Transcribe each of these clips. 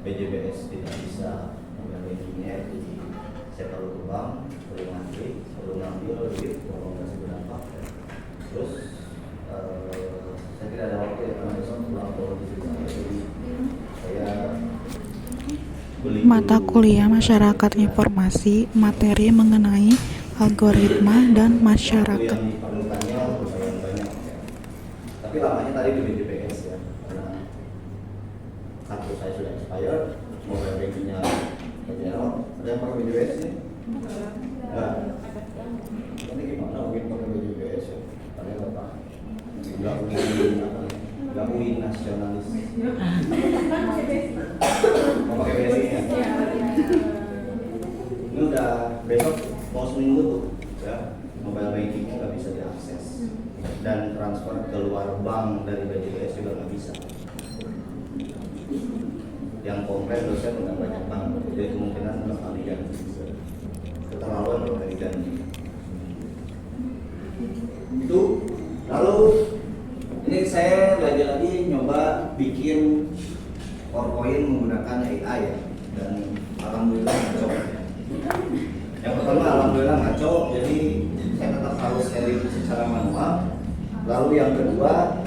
BJBS tidak bisa mengambil linear, jadi saya perlu ke bank, perlu ngambil duit, kalau kasih berdampak. Terus saya tidak ada waktu ya, karena besok pulang ke jadi saya beli Mata kuliah Masyarakat Informasi, materi mengenai algoritma dan masyarakat. yang diperlukannya lumayan banyak ya. Tapi lamanya tadi di BJBS ya, karena kartu saya sudah expired, mobile bankingnya error. Ada yang pakai BJBS ini? Enggak. Ini gimana mungkin pakai BJBS ya? Kalian apa? Gak win nasionalis. Mau pakai BSI ya? Ini udah besok mau seminggu tuh ya, mobile bankingnya nggak bisa diakses dan transfer keluar bank dari BJBS juga nggak bisa. Yang komplain dosen udah banyak bank, jadi kemungkinan bakal diganti. Keterlaluan bakal diganti. Itu lalu ini saya lagi nyoba bikin PowerPoint menggunakan AI ya, dan alhamdulillah ngaco. Yang pertama alhamdulillah ngaco, jadi saya tetap harus edit secara manual. Lalu yang kedua,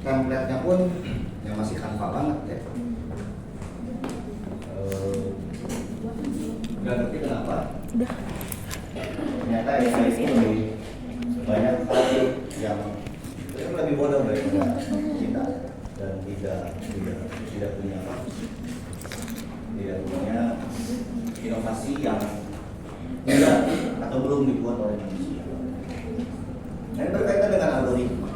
template-nya pun yang masih Canva banget ya. Gak ngerti kenapa. Ternyata AI itu lebih banyak kali yang lebih bodoh daripada kita dan tidak punya inovasi yang tidak atau belum dibuat oleh manusia. Nah, ini berkaitan dengan algoritma.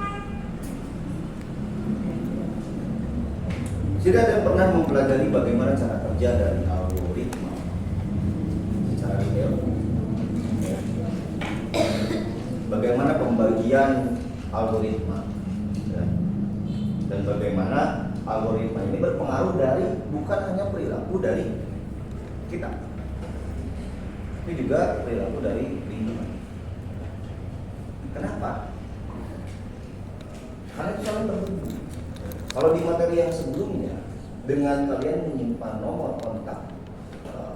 Tidak ada yang pernah mempelajari bagaimana cara kerja dari algoritma secara detail. Bagaimana pembagian algoritma ya. Dan bagaimana algoritma ini berpengaruh dari bukan hanya perilaku dari kita, tapi juga perilaku dari lingkungan. Kenapa? Karena itu saling terhubung. Kalau di materi yang sebelumnya, dengan kalian menyimpan nomor kontak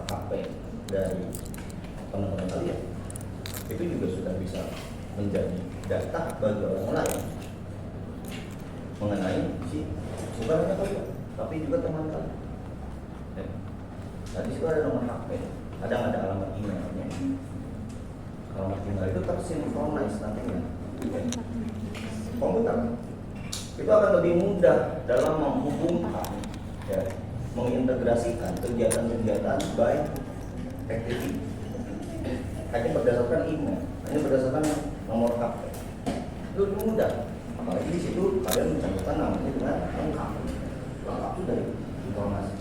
HP dari teman-teman kalian, itu juga sudah bisa menjadi data bagi orang lain mengenai si bukan hanya kalian, tapi juga teman kalian. Nah, di situ ada nomor HP, kadang ada alamat emailnya. Alamat email itu tersinkronis nantinya. Komputer itu akan lebih mudah dalam menghubungkan, ya, mengintegrasikan kegiatan-kegiatan baik activity hanya berdasarkan email, hanya berdasarkan nomor HP. Itu lebih mudah. Apalagi di situ kalian mencantumkan namanya dengan lengkap itu dari informasi.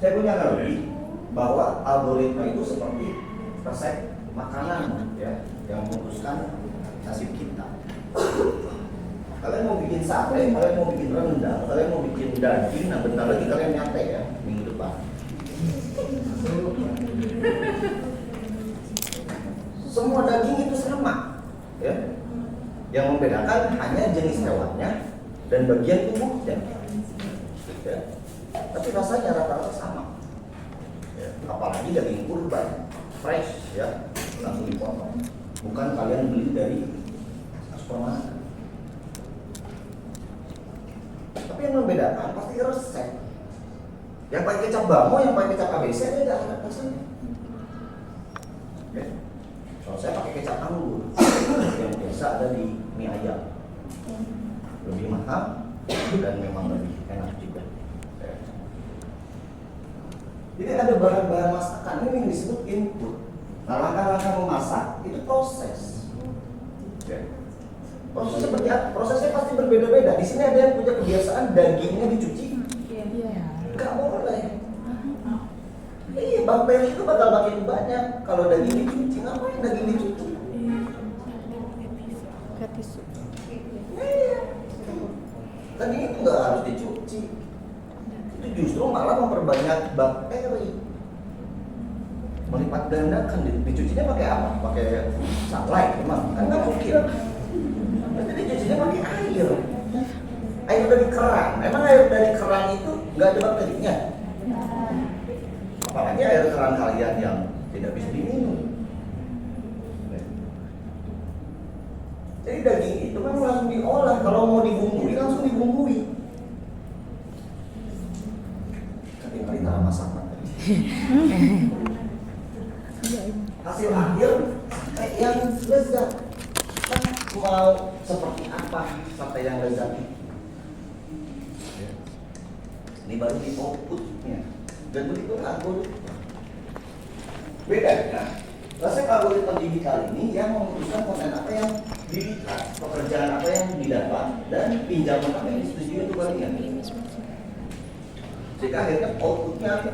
Saya punya analogi bahwa algoritma itu seperti resep makanan ya, yang memutuskan nasib kita. Kalian mau bikin sate, kalian mau bikin rendang, kalian mau bikin daging, nah bentar lagi kalian nyate ya minggu depan. Semua daging itu sama, ya. Yang membedakan hanya jenis hewannya dan bagian tubuhnya. Ya. Tapi rasanya rata-rata sama. Ya. Apalagi daging kurban, fresh, ya, langsung dipotong. Bukan kalian beli dari supermarket. Tapi yang membedakan pasti resep. Yang pakai kecap Bamo, yang pakai kecap ABC beda rasanya. Ya. Kalau saya pakai kecap anggur yang biasa ada di mie ayam, lebih mahal dan memang lebih enak juga. Jadi ada bahan-bahan masakan ini yang disebut input. Nah, langkah-langkah memasak itu proses. Prosesnya seperti apa? Prosesnya pasti berbeda-beda. Di sini ada yang punya kebiasaan dagingnya dicuci. Gak boleh. Iya, Bang Peri itu bakal makin banyak kalau daging dicuci. Ngapain daging dicuci? Iya. Daging itu nggak harus dicuci. Itu justru malah memperbanyak bakteri. Melipat gandakan. Dicucinya pakai apa? Pakai sunlight, emang? Kan nggak mungkin. Jadi dicucinya pakai air. air dari keran. Emang air dari keran itu nggak ada bakterinya? Apalagi air keran kalian yang tidak bisa diminum. Jadi daging itu kan langsung diolah. Kalau mau dibumbui langsung dibumbui. Tapi kali cara masak tadi. Hasil akhir yang lezat. Kan mau seperti apa sate yang lezat ini? Ini baru di outputnya. Dan begitu algoritma. Bedanya, resep algoritma digital ini yang memutuskan konten apa yang dilihat, pekerjaan apa yang didapat, dan pinjaman apa yang disetujui untuk kalian. Sehingga akhirnya outputnya apa?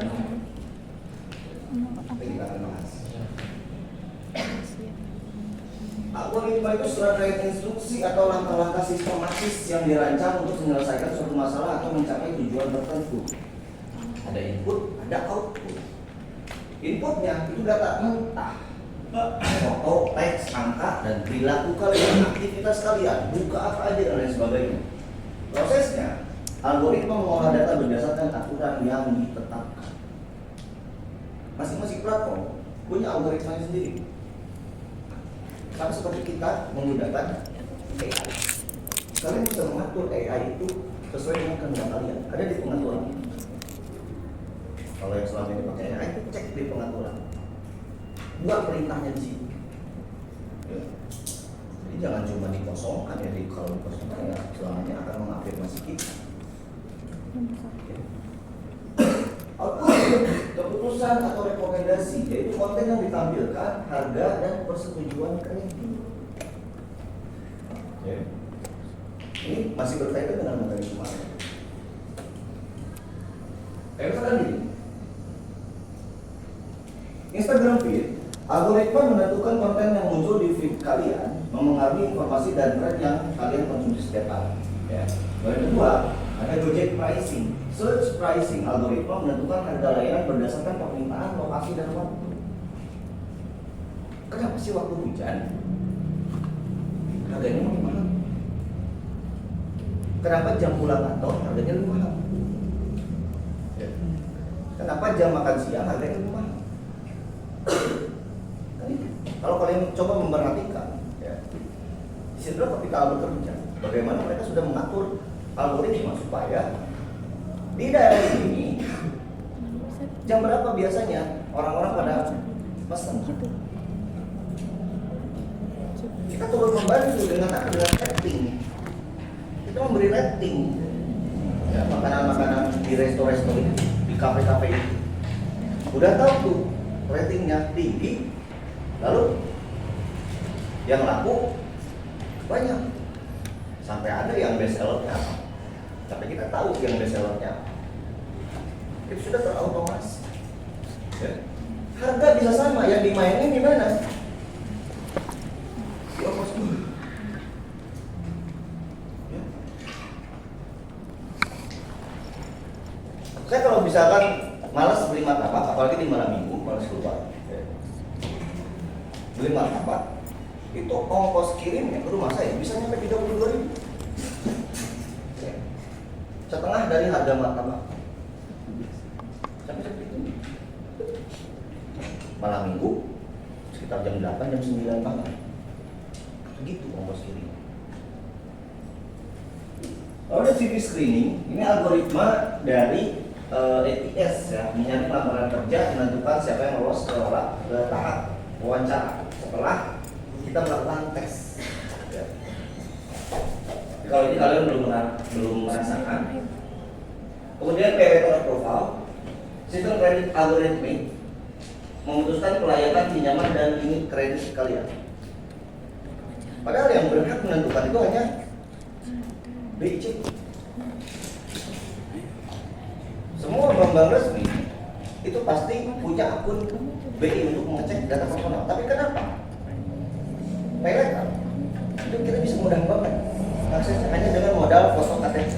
Kita akan bahas. Algoritma itu serangkaian instruksi atau langkah-langkah sistematis yang dirancang untuk menyelesaikan suatu masalah atau mencapai tujuan tertentu. Ada input, ada output. Inputnya itu data mentah, foto, teks, angka, dan perilaku kalian, aktivitas kalian, buka apa aja dan lain sebagainya. Prosesnya, algoritma mengolah data berdasarkan aturan yang ditetapkan. Masing-masing platform punya algoritmanya sendiri. Sama seperti kita menggunakan AI. Kalian bisa mengatur AI itu sesuai dengan kehendak kalian. Ada di pengaturan. Kalau yang selama ini pakai AI, itu cek di pengaturan. Buat perintahnya di sini. Ya. Jadi jangan cuma dikosongkan ya, kalau dikosongkan ya selamanya akan mengafirmasi kita. Output, keputusan atau rekomendasi, yaitu konten yang ditampilkan, harga dan persetujuan kredit. Ya. Ini masih berkaitan dengan materi kemarin. Misalkan gini, Instagram feed, algoritma menentukan konten yang muncul di feed kalian, memengaruhi informasi dan tren yang kalian konsumsi setiap hari. Ya. Yang kedua, ada Gojek pricing. Search pricing, algoritma menentukan harga layanan berdasarkan permintaan, lokasi, dan waktu. Kenapa sih waktu hujan harganya lebih mahal? Kenapa jam pulang kantor harganya lebih mahal? Kenapa jam makan siang harganya lebih mahal? Kalau kalian coba memperhatikan, ya, di situ ketika bekerja, bagaimana mereka sudah mengatur algoritma supaya di daerah ini jam berapa biasanya orang-orang pada pesan. Kita turun membantu dengan rating. Kita memberi rating, ya, makanan-makanan di resto-resto ini, di kafe-kafe ini. Udah tahu tuh ratingnya tinggi, lalu yang laku banyak. Sampai ada yang best sellernya apa? Tapi kita tahu yang best sellernya apa. Itu sudah terotomasi. Ya. Harga bisa sama, yang dimainin di mana? Di ongkos dulu. Ya. Saya kalau misalkan malas beli martabak, apalagi di malam minggu, malas keluar. Ya. Beli martabak, itu ongkos kirimnya ke rumah saya bisa nyampe 32.000. Ya. Setengah dari harga martabak. Sampai seperti itu. Malam minggu sekitar jam 8 jam 9 malam. Begitu ongkos kirim. Lalu ada CV screening, ini algoritma dari ATS ya, menyaring lamaran kerja, menentukan siapa yang lolos ke tahap wawancara setelah kita melakukan tes. Ya. Kalau ini kalian belum merasakan. Kemudian parental profile, sistem kredit algoritmik memutuskan kelayakan pinjaman dan limit kredit kalian. Padahal yang berhak menentukan itu hanya BC. Semua bank resmi itu pasti punya akun BI untuk mengecek data personal. Tapi kenapa? Pelekan itu kita bisa mudah banget aksesnya hanya dengan modal foto KTP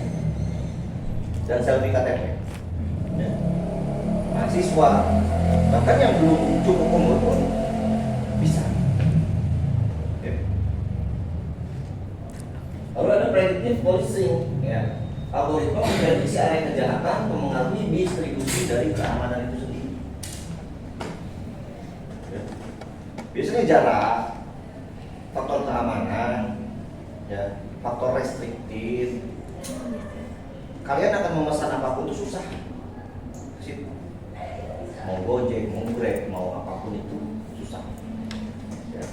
dan selfie KTP. Ya. Mahasiswa bahkan yang belum cukup umur pun bisa. Ya. Lalu ada predictive policing, ya. Ya. Algoritma memprediksi area kejahatan mempengaruhi distribusi dari keamanan itu sendiri. Ya. Biasanya jarak, faktor keamanan, ya, faktor restriktif. Kalian akan memesan apapun itu susah. Sip. Mau Gojek, mau Grab, mau apapun itu susah. Ya.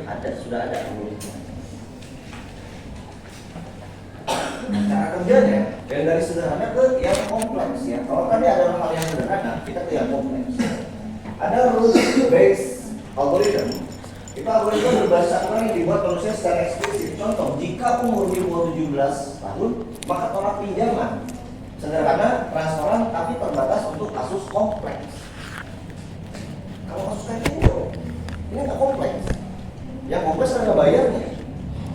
Kan sudah ada algoritma. Cara kerjanya yang dari sederhana ke yang kompleks ya. Kalau tadi ada hal yang sederhana, kita ke yang kompleks. Ada rules based algorithm. Itu algoritma berbasis aturan yang dibuat manusia secara eksplisit. Contoh, jika umur di bawah 17 tahun, maka tolak pinjaman. Sederhana, transparan, tapi terbatas untuk kasus kompleks. Kalau kasus kayak ini nggak kompleks. Yang kompleks ada bayarnya,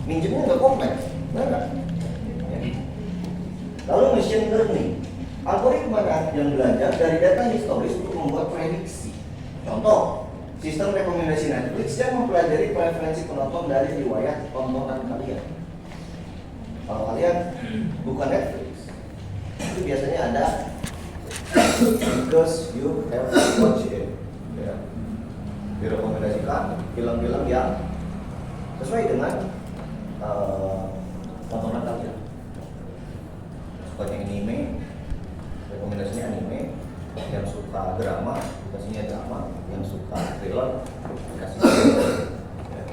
minjemnya nggak kompleks, benar nggak? Lalu machine learning, algoritma yang belajar dari data historis untuk membuat prediksi. Contoh, sistem rekomendasi Netflix yang mempelajari preferensi penonton dari riwayat tontonan kalian. Kalau kalian bukan Netflix, itu biasanya ada because you have watched it. Ya. Direkomendasikan film-film yang sesuai dengan tontonan kalian. Sukanya anime, rekomendasinya anime. Yang suka drama, dikasihnya drama. Yang suka thriller, dikasihnya thriller. Ya.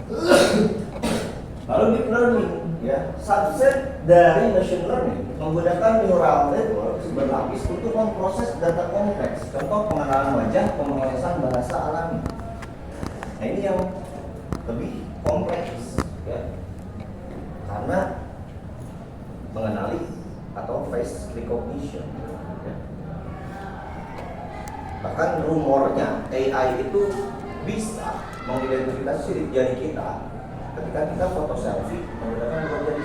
Lalu deep learning, ya, subset dari machine learning menggunakan neural network berlapis untuk memproses data kompleks. Contoh pengenalan wajah, pemrosesan bahasa alami. Nah ini yang lebih kompleks, ya, karena mengenali atau face recognition. Ya. Bahkan rumornya AI itu bisa mengidentifikasi sidik jari kita ketika kita foto selfie menggunakan dua jari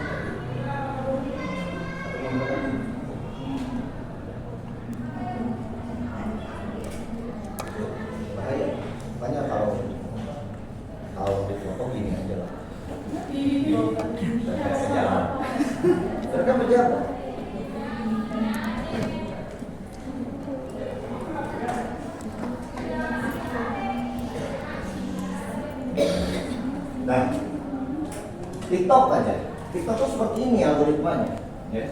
atau menggunakan bahaya. Makanya kalau di foto gini aja lah. Pejabat. Mereka pejabat. Nah, TikTok aja. TikTok tuh seperti ini algoritmanya, ya.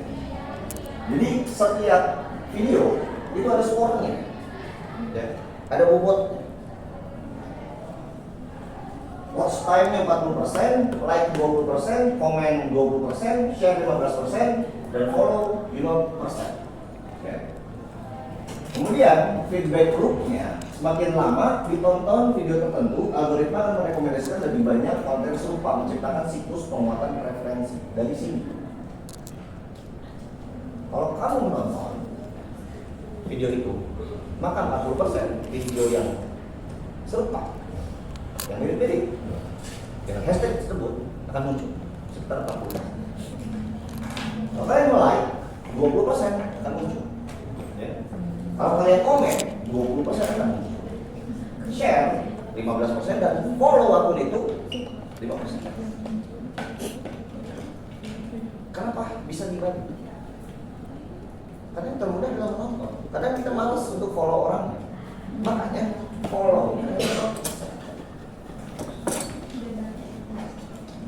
Jadi setiap video itu ada skornya, ya. Ada bobotnya. Watch time-nya 40%, like 20%, komen 20%, share 15%, dan follow 5%. Ya. Kemudian feedback loop-nya semakin lama ditonton video tertentu, algoritma akan merekomendasikan lebih banyak konten serupa, menciptakan siklus penguatan preferensi. Dari sini, kalau kamu menonton video itu, maka 40% video yang serupa, yang mirip-mirip dengan hashtag tersebut akan muncul sekitar 40%. Kalau kalian like, 20% akan muncul. Ya. Kalau kalian komen, 20% akan muncul. Share 15% dan follow akun itu 5%. Kenapa bisa dibagi? Karena yang termudah adalah menonton. Kadang kita malas untuk follow orangnya, makanya follow.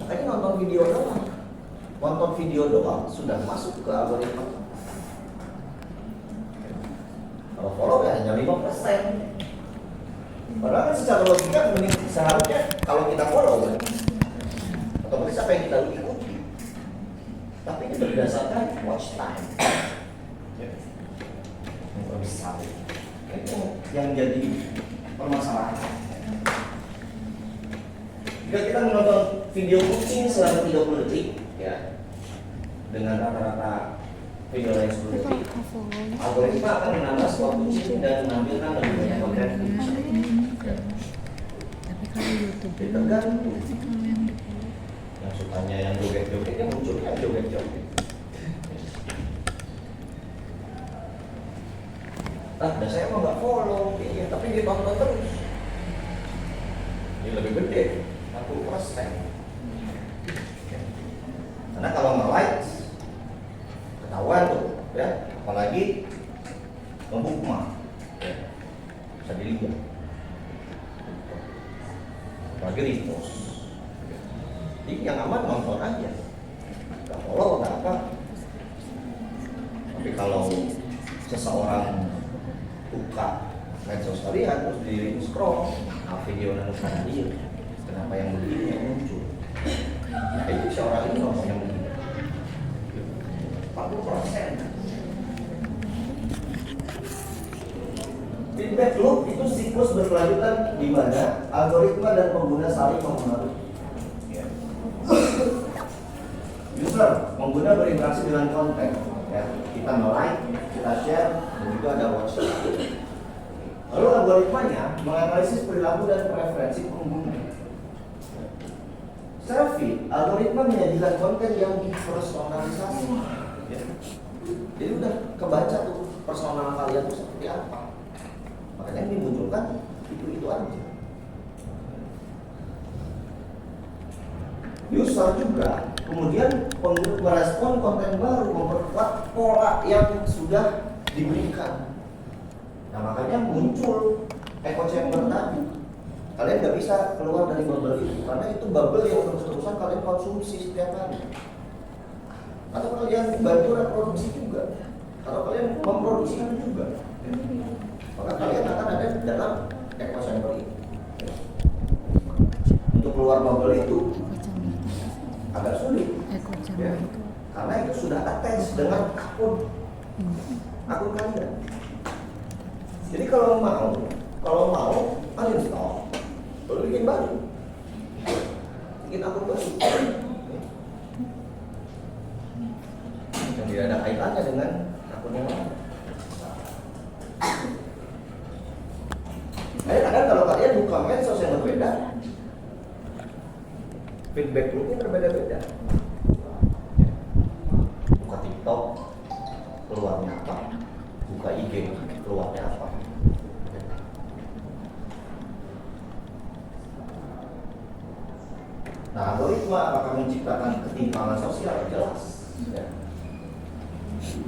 Makanya nonton video doang sudah masuk ke algoritma. Kalau follow ya hanya 5%. Padahal kan secara logika seharusnya kalau kita follow kan, otomatis apa yang kita ikuti. Tapi ini berdasarkan watch time. Yang besar. Itu yang jadi permasalahan. Jika kita menonton video kucing selama 30 detik, ya, dengan rata-rata video lain 10 detik, algoritma akan menambah skor kucing dan menampilkan lebih banyak konten kucing. Tapi kalau YouTube Tergantung. Yang sukanya yang joget-jogetnya munculnya joget-joget. Dan saya mau nggak follow, iya, tapi ditonton terus. Ini lebih gede, 40%. Karena kalau nge-like ketahuan tuh ya, apalagi ngebukma ya, bisa dilihat apalagi repost. Jadi yang aman nonton aja, nggak follow nggak apa. Tapi kalau seseorang buka medsos kalian terus di scroll video nonton dia, kenapa yang begini yang muncul? Nah, itu si orang ini nonton yang begini 40%. Feedback loop itu siklus berkelanjutan di mana algoritma dan pengguna saling mempengaruhi. User, pengguna berinteraksi dengan konten, ya. Kita nge-like, kita share, dan juga ada watch. Lalu algoritmanya menganalisis perilaku dan preferensi pengguna. Selfie, algoritma menyajikan konten yang dipersonalisasi. Ya. Jadi udah kebaca tuh personal kalian tuh seperti apa. Makanya yang dimunculkan itu aja. User juga kemudian merespon konten baru, memperkuat pola yang sudah diberikan. Nah makanya muncul echo chamber tadi. Kalian nggak bisa keluar dari bubble itu karena itu bubble yang terus-terusan kalian konsumsi setiap hari. Atau kalian bantu reproduksi juga, atau kalian memproduksi juga. Maka kalian akan ada di dalam echo chamber itu. Untuk keluar bubble itu agak sulit, ya, karena itu sudah attach dengan akun kalian. Jadi kalau mau uninstall, lalu bikin baru, bikin akun baru, yang tidak ada kaitannya dengan akun yang lain. Kadang kalau kalian buka medsos yang berbeda, feedback loopnya berbeda-beda. Buka TikTok, keluarnya apa? Buka IG, keluarnya apa? Nah, algoritma apakah menciptakan ketimpangan sosial? Jelas. Ya.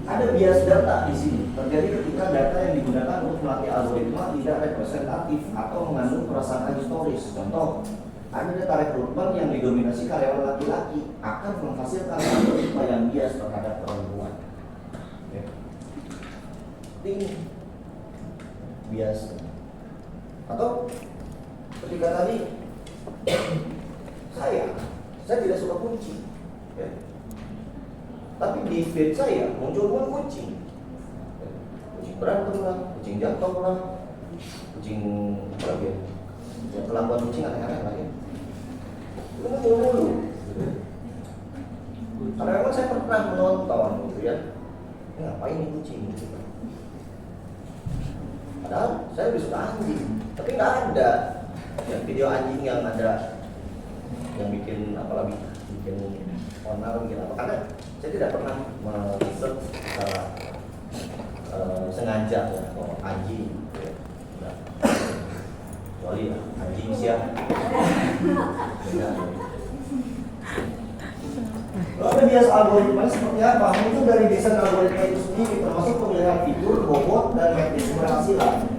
Ada bias data di sini. Terjadi ketika data yang digunakan untuk melatih algoritma tidak representatif atau mengandung perasaan historis. Contoh, ada data rekrutmen yang didominasi karyawan laki-laki akan menghasilkan algoritma yang bias terhadap perempuan. Ya. Ini bias. Atau ketika tadi saya tidak suka kucing, ya. Tapi di feed saya muncul pun kucing, ya. Kucing berantem lah, kucing jatuh lah, kucing apa lagi ya? Ya, kelakuan kucing aneh-aneh lagi. Itu muncul mulu. Karena memang saya pernah menonton gitu ya, ini ngapain nih kucing? Gitu. Padahal saya lebih suka anjing, tapi nggak ada ya, video anjing yang ada yang bikin apalagi bikin onar bikin apa, karena saya tidak pernah meriset secara sengaja ya kalau anjing ya. Nah, kecuali ya, anjing siap ya. Lalu bias algoritma seperti apa? Itu dari desain algoritma itu sendiri, termasuk pemilihan fitur, bobot, dan metrik keberhasilan.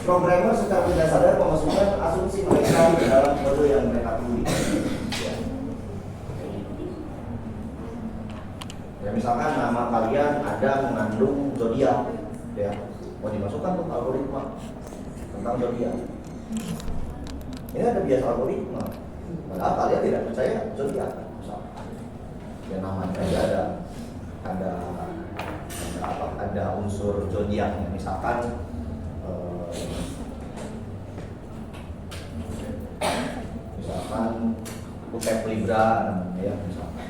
Programmer secara tidak sadar memasukkan asumsi mereka ke dalam kode yang mereka tulis. Ya, misalkan nama kalian ada mengandung zodiak, ya, mau dimasukkan ke algoritma tentang zodiak. Ini ada bias algoritma. Padahal kalian tidak percaya zodiak. Ya namanya aja ada unsur zodiaknya, misalkan Utep Libra ya misalkan,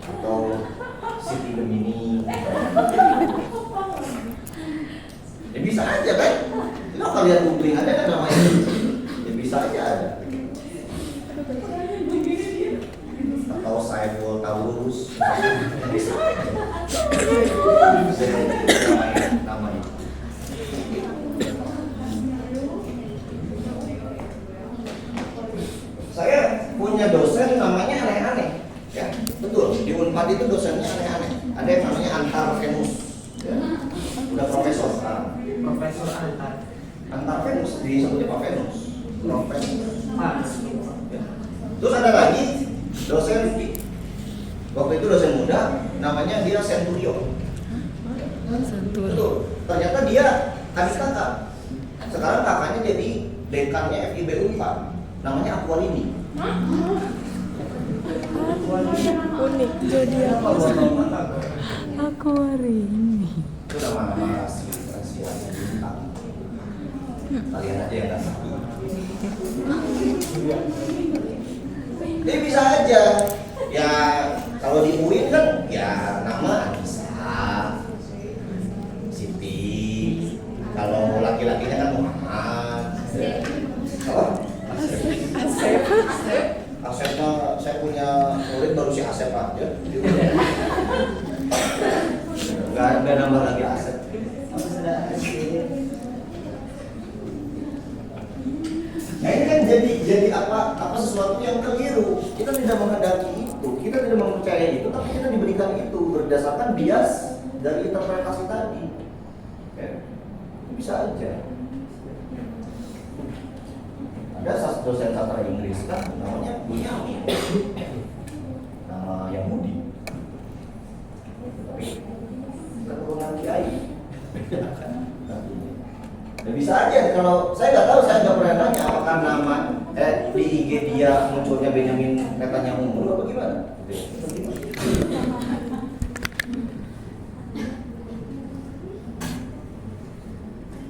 atau Siti Gemini. Ya bisa aja kan? Kalau kalian googling ada kan namanya, ya bisa aja ada. Atau Saiful Taurus, bisa aja. Namanya. Saya punya dosen namanya aneh-aneh, ya betul di Unpad itu dosennya aneh-aneh. Ada yang namanya Antar Venus, ya. Udah profesor sekarang. Profesor Antar Venus, disebutnya Pak Venus. Profesor. Pak. Ya. Terus ada lagi dosen waktu itu dosen muda, namanya dia Centurio. Santur. Betul. Ternyata dia adik kakak. Sekarang kakaknya jadi dekannya FIB Unpad. Namanya Aquarini. Unik jadi Apa buat teman-teman? aku hari ini. Itu nama-nama rahasia bintang. Kalian aja yang nggak tahu. Jadi bisa aja. Ya kalau di UIN kan ya nama Anissa, Siti. Kalau laki-lakinya kan Muhammad. Apa? Asep. Asep mah saya punya murid baru si Asep aja. Gak nambah lagi Asep. Nah ini kan jadi apa sesuatu yang keliru. Kita tidak menghendaki itu, kita tidak mempercayai itu, tapi kita diberikan itu berdasarkan bias dari interpretasi tadi. Ya, bisa aja. Ada dosen sastra Inggris kan namanya Bunyamin, nama Yahudi, tapi keturunan Kiai. Ya bisa aja, kalau saya nggak tahu, saya nggak pernah nanya apakah nama di IG dia munculnya Benyamin Netanyahu mulu apa gimana?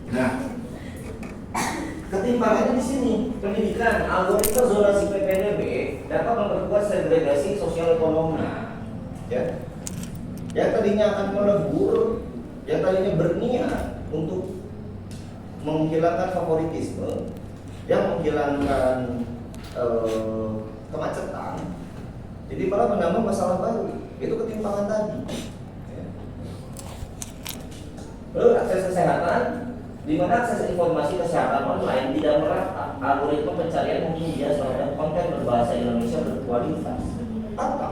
Nah, ketimpangannya di sini. Pendidikan algoritma zonasi PPDB dapat memperkuat segregasi sosial ekonomi. Ya, yang tadinya akan melebur, yang tadinya berniat untuk menghilangkan favoritisme, yang menghilangkan kemacetan, jadi malah menambah masalah baru. Itu ketimpangan tadi. Lalu akses kesehatan, di mana akses informasi kesehatan online tidak merata. Algoritma pencarian mungkin bias terhadap konten berbahasa Indonesia berkualitas, atau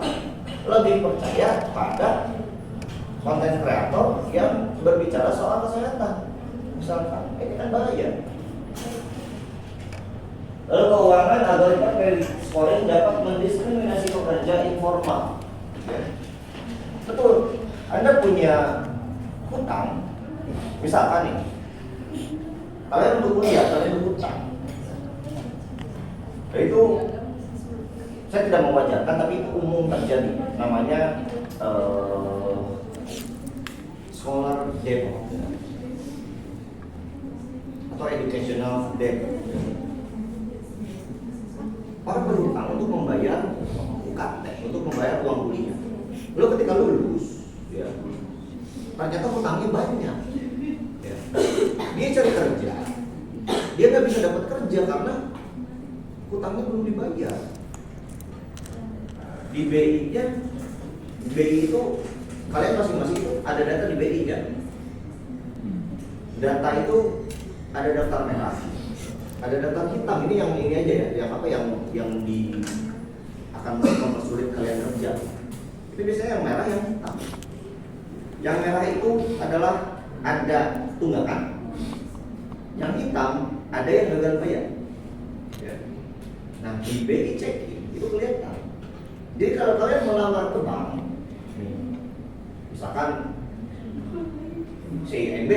lebih percaya pada konten kreator yang berbicara soal kesehatan. Misalkan, ini kan bahaya. Lalu keuangan, algoritma credit scoring dapat mendiskriminasi pekerja informal. Ya. Betul, Anda punya hutang, misalkan nih, kalian untuk kuliah, kalian berhutang. Itu saya tidak mewajarkan, tapi itu umum terjadi. Namanya scholar debt atau educational debt. Orang berhutang untuk membayar UKT, untuk membayar uang kuliah. Lalu ketika lulus, ya, ternyata hutangnya banyak. Ya. Dia cari kerja, dia nggak bisa dapat kerja karena hutangnya belum dibayar. Di BI-nya, BI itu kalian masing-masing itu ada data di BI kan? Data itu ada daftar merah, ada daftar hitam. Ini yang ini aja ya, yang apa yang di akan mempersulit kalian kerja. Itu biasanya yang merah, yang hitam. Yang merah itu adalah ada tunggakan, yang hitam ada yang gagal bayar. Ya. Nah di BI checking itu kelihatan. Jadi kalau kalian melamar ke bank, misalkan CIMB,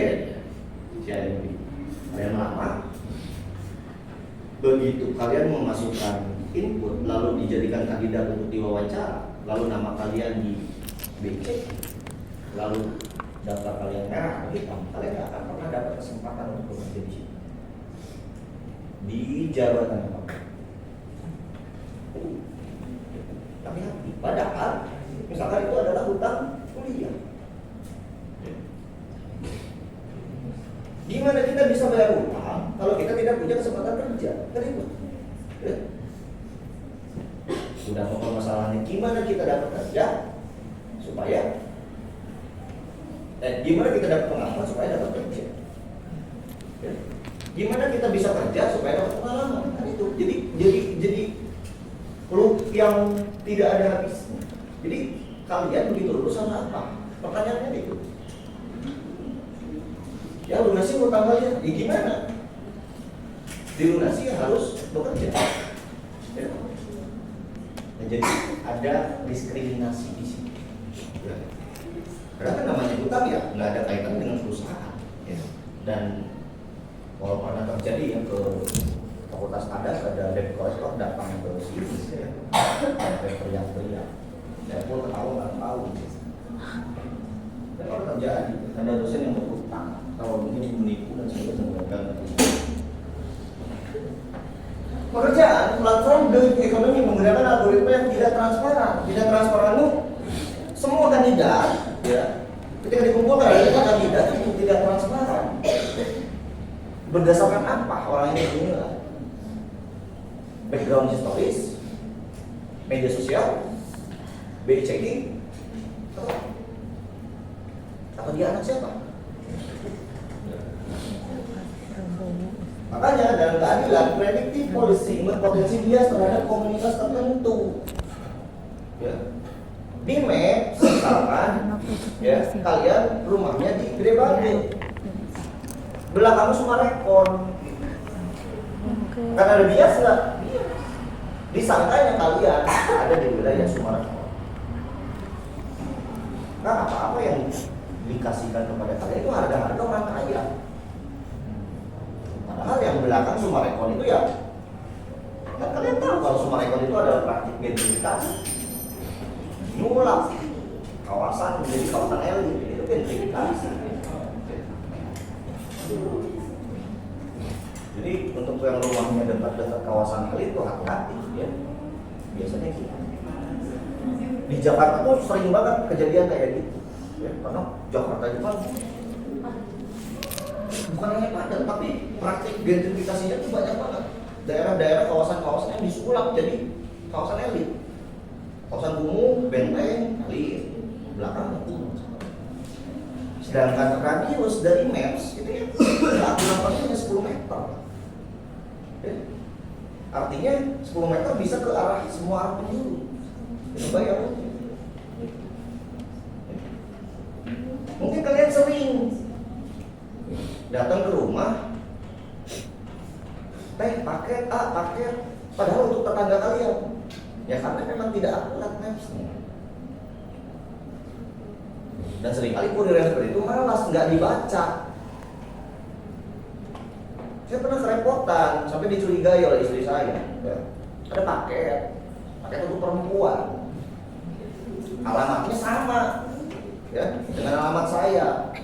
kalian melamar, begitu kalian memasukkan input lalu dijadikan kandidat untuk diwawancara, lalu nama kalian di BC, lalu daftar kalian merah atau hitam, kalian tidak akan pernah dapat kesempatan untuk bekerja di sini di jabatan apa. Tapi hati, padahal misalkan itu adalah hutang kuliah. Gimana kita bisa bayar utang kalau kita tidak punya kesempatan kerja? Kan itu. Ya. Sudah pokok masalahnya gimana kita dapat kerja supaya gimana kita dapat pengalaman supaya dapat kerja. Ya. Gimana kita bisa kerja supaya dapat pengalaman? Kan itu. Jadi loop yang tidak ada habisnya. Jadi kalian begitu lulus harus apa? Pertanyaannya itu. Ya lunasi utang kalian, ya gimana? Dilunasi harus bekerja. Ya. Nah, jadi ada diskriminasi di sini. Ya. Karena kan namanya utang ya, nggak ada kaitan dengan perusahaan. Ya. Dan kalau pernah terjadi ya ke Fakultas Adat ada debt collector datang ke sini, ya. Sampai teriak-teriak. Saya pun ketawa nggak tahu. Dan kalau terjadi, ada dosen yang berutang, kalau mungkin menipu dan sebagainya. Pekerjaan platform the economy menggunakan algoritma yang tidak transparan. Tidak transparan itu semua kandidat, ya, ketika dikumpulkan ada kandidat itu tidak transparan. Berdasarkan apa orang ini dinilai? Background historis, media sosial, BI checking, atau dia anak siapa? Makanya dalam keadilan predictive policing berpotensi bias terhadap komunitas tertentu. Ya. Di map, misalkan, ya, kalian rumahnya di Gede Bage, belakangnya Sumarekon. Kan ada bias nggak? Disangkanya kalian ada di wilayah Sumarekon. Nah, apa-apa yang dikasihkan kepada kalian itu harga-harga orang kaya. Padahal yang belakang Sumarekon itu ya, kan kalian tahu kalau Sumarekon itu adalah praktik gentrifikasi, nyulap kawasan menjadi kawasan elit, itu gentrifikasi. Jadi untuk yang rumahnya dekat-dekat kawasan elit itu hati-hati ya. Biasanya gitu. Di Jakarta tuh sering banget kejadian kayak gitu. Ya, karena Jakarta itu kan bukan hanya padat, tapi praktik gentrifikasinya itu banyak banget. Daerah-daerah kawasan-kawasan yang disulap jadi kawasan elit. Kawasan kumuh, benteng, elit, belakangnya kumuh. Sedangkan radius dari maps itu ya aturan hanya 10 meter. Ya. Artinya 10 meter bisa ke arah semua arah penjuru. Itu bayang. Mungkin kalian sering datang ke rumah, paket A, paket, padahal untuk tetangga kalian. Ya karena memang tidak akurat mapsnya. Dan seringkali kurir yang seperti itu malas, nggak dibaca. Saya pernah kerepotan, sampai dicurigai oleh istri saya. Ya. Ada paket untuk perempuan. Alamatnya sama, ya, dengan alamat saya.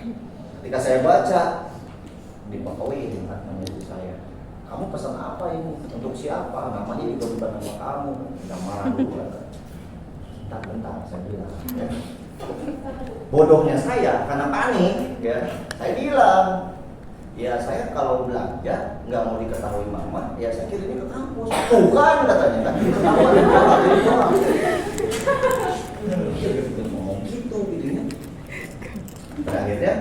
Ketika saya baca, dipotoin nama istri saya. Kamu pesan apa ini? Untuk siapa? Namanya juga bukan nama kamu. Jangan marah dulu. Bentar, saya bilang. Ya. Bodohnya saya karena panik, ya, saya bilang, ya saya kalau belanja nggak mau diketahui mama, ya saya kirimnya ke kampus. Bukan katanya, kan diketahui ngomong gitu ya. Pada akhirnya,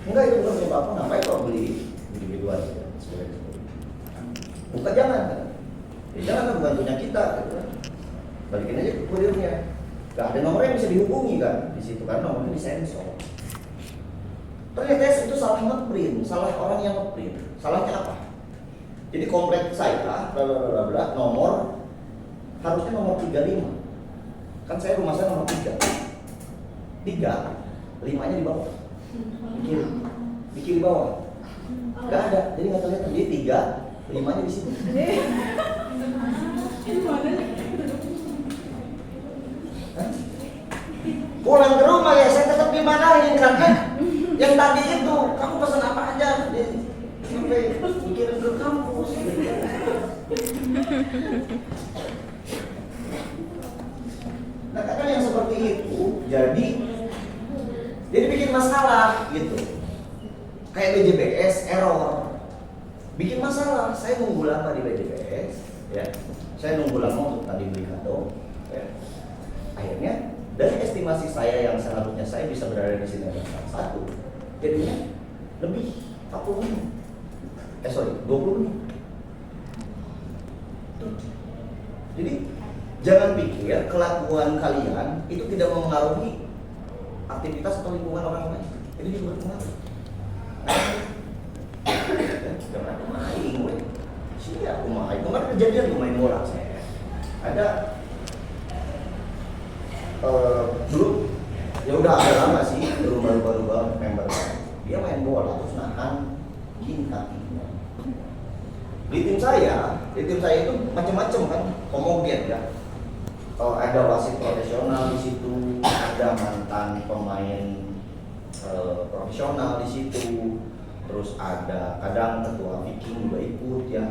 enggak itu bukan punya bapak, ngapain kalau beli dua aja, bukan jangan, kan? Ya, jangan bukan punya kita, gitu. Balikin aja ke kurirnya. Gak ada nomor yang bisa dihubungi kan di situ karena nomornya disensor. Ternyata itu salah ngeprint, salah orang yang ngeprint. Salahnya apa? Jadi komplek saya nomor harusnya nomor 35. Kan saya rumah saya nomor 3. 5-nya di bawah. Di kiri bawah. Gak ada, jadi nggak kelihatan. Jadi 3, 5-nya di situ. Pulang ke rumah ya saya tetap dimarahin kan, yang tadi itu kamu pesan apa aja sampai mikirin ke kampus. Nah kadang yang seperti itu jadi bikin masalah gitu, kayak BJBS error, bikin masalah. Saya nunggu lama di BJBS, ya, saya nunggu lama untuk tadi beli kado, ya. Akhirnya dari estimasi saya yang seharusnya saya bisa berada di sini ada 1, jadinya lebih 40 menit. 20 menit. Jadi Jangan pikir kelakuan kalian itu tidak mempengaruhi aktivitas atau lingkungan orang lain. Ini juga berpengaruh. Jangan aku main, sini aku main. Kemarin kejadian aku main bola saya. Ada dulu ya udah agak lama sih, dulu baru member. Dia main bola terus nahan gini kakinya. Di tim saya itu macam-macam kan, homogen ya. Ada wasit profesional di situ, ada mantan pemain profesional di situ, terus ada kadang ketua Viking juga ikut ya,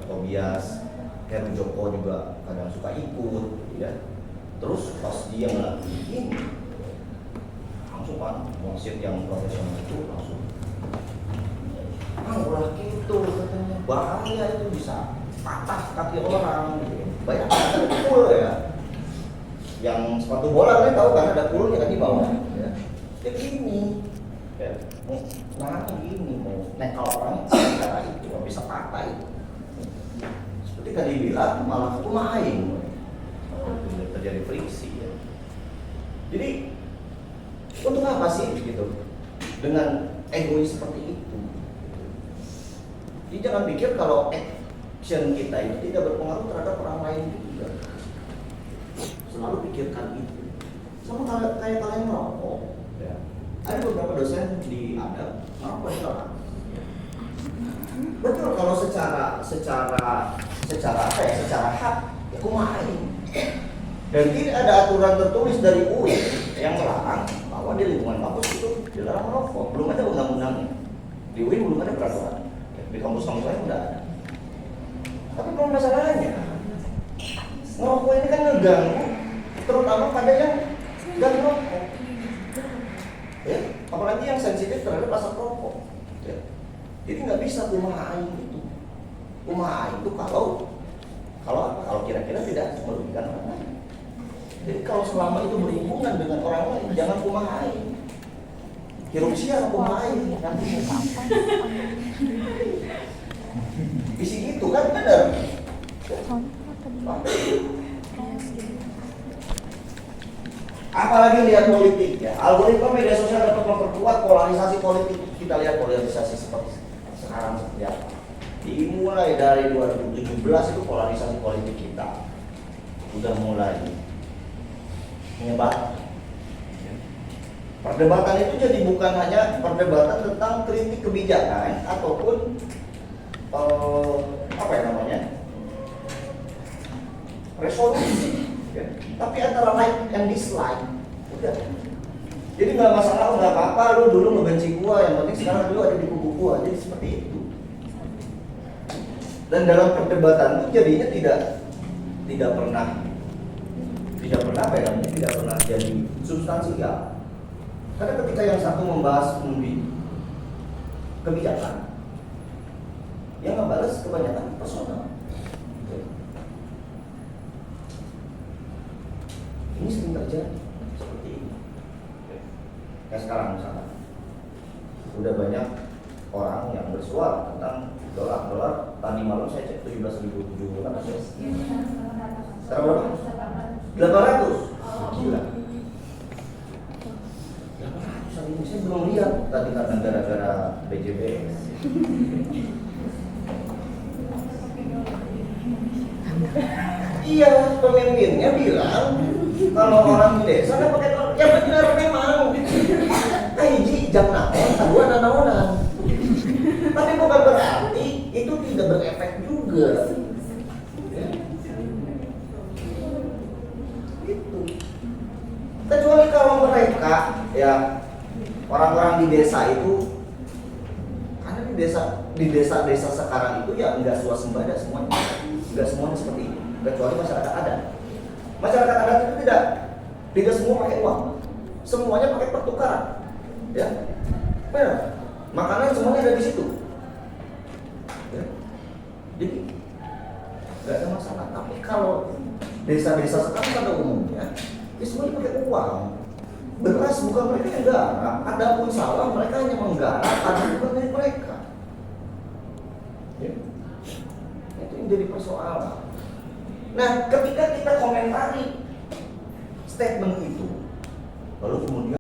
Tobias, Heru Joko juga kadang suka ikut, ya. Terus pas dia ngelakuin ini, langsung kan wasit yang profesional itu langsung, ulah gitu katanya, bahaya itu bisa patah kaki orang, gitu. Banyak ada pukul ya. Yang sepatu bola kalian tahu kan ada kulnya kan di bawah, ya. Dia gini, ya. Nah gini mau nekal orang cara itu bisa patah itu. Seperti tadi bilang malah aku main, terjadi friksi ya. Jadi untuk apa sih gitu dengan egois seperti itu? Jadi jangan pikir kalau action kita itu tidak berpengaruh terhadap orang lain juga. Selalu pikirkan itu. Sama kayak kalian merokok. Ya. Ada beberapa dosen di ADAP merokok dilarang. Betul kalau secara apa ya? Secara hak, ya kumain. Dan tidak ada aturan tertulis dari UI yang melarang bahwa di lingkungan kampus itu dilarang merokok. Belum ada undang-undangnya. Di UI belum ada peraturan. Di kampus-kampus lain udah ada. Tapi belum masalahnya. Merokok ini kan ngeganggu, terutama pada yang gak merokok. Ya, apalagi yang sensitif terhadap asap rokok. Ya. Jadi nggak bisa kumain itu. Kumain itu kalau kira-kira tidak merugikan orang lain. Jadi kalau selama itu berhubungan dengan orang lain, jangan kumain. Hirup siang kumain, nanti apa? Isi gitu kan benar. Apalagi lihat politik ya. Algoritma media sosial dapat memperkuat polarisasi politik. Kita lihat polarisasi seperti sekarang seperti apa. Dimulai dari 2017 itu polarisasi politik kita sudah mulai menyebar. Perdebatan itu jadi bukan hanya perdebatan tentang kritik kebijakan ataupun resolusi, ya. Tapi antara like and dislike, udah. Jadi nggak masalah, nggak apa-apa, lu dulu ngebenci gua, yang penting sekarang lu ada di kubu gua, jadi seperti itu. Dan dalam perdebatan itu jadinya tidak pernah jadi substansial. Karena ketika yang satu membahas kebijakan, yang ngebales kebanyakan personal. Ini sering terjadi seperti ini. Ya sekarang misalnya udah banyak orang yang bersuara tentang dolar. Tadi malam saya cek 17.700 ya. Sekarang berapa? 800. Gila. 800 hari ini saya belum lihat tadi karena gara-gara BJBS. Iya, pemimpinnya bilang kalau orang di desa kan pakai dolar. Ya benar memang. Hiji jam naon, kedua nanaonan. Tapi bukan berarti itu tidak berefek juga. Ya. Itu. Kecuali kalau mereka ya orang-orang di desa itu, karena di desa sekarang itu ya enggak swasembada semuanya. Enggak semuanya seperti itu. Kecuali masyarakat adat. Masyarakat adat itu tidak semua pakai uang. Semuanya pakai pertukaran. Ya. Benar. Makanan semuanya ada di situ. Ya. Jadi enggak ada masalah. Tapi kalau desa-desa sekarang pada umumnya ya semuanya pakai uang. Beras bukan mereka yang garap. Ada pun sawah mereka hanya menggarap. Ada bukan dari mereka. Ya. Itu yang jadi persoalan. Nah, ketika kita komentari statement itu, lalu kemudian